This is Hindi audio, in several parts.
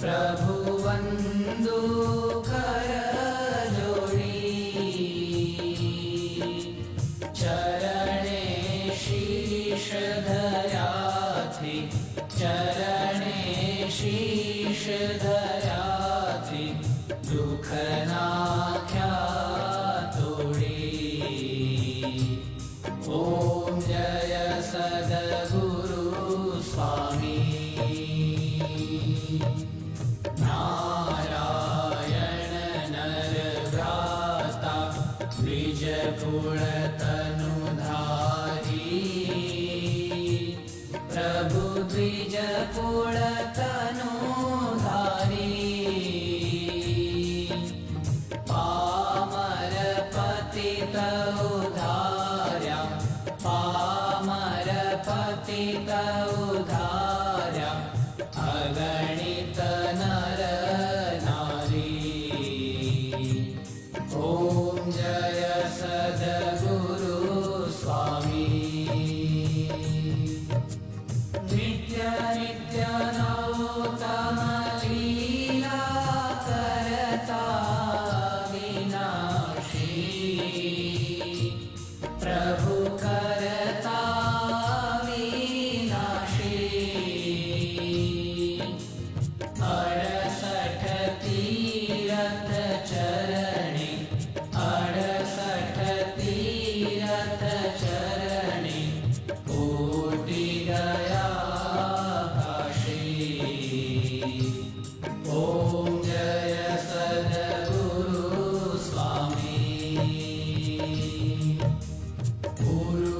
प्रभु वंदु कर जोड़ी, चरणे शीश धराथी, चरणे शीश धराथी, दुख नाख्या तोड़ी। ओम जय सद्गुरु स्वामी। नारायण नर भ्राता द्विज कुल तनुधारी, प्रभु द्विज कुल तनुधारी। पामर पतित उधार्या, पामर पतित उधार्या, अगणित नर नारी। ओम जय सद्गुरु स्वामी। नित्य नित्य नौतम लीला करता विनाशी, प्रभु करता विनाशी। 68 तीरथ चरणे, 68 तीरथ चरणे, कोटि गया काशी। ओम जय सद्गुरु स्वामी।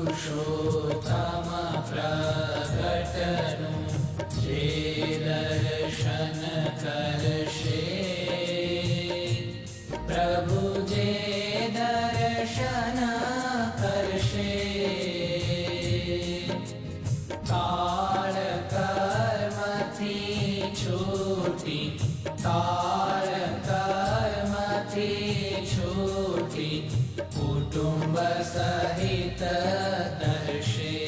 पुरुषोत्तम प्रकटनु जे दर्शन करशे, प्रभु जे दर्शन करशे। काल कर्म थी छूटी, काल कर्म थी छूटी, कुटुंब सहित दर्शे।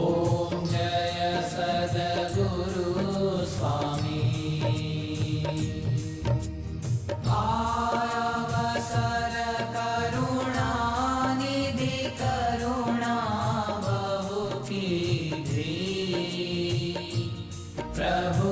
ओम जय सद्गुरु स्वामी। आयावसर करुणा निधि, करुणा बहु कीधी, प्रभु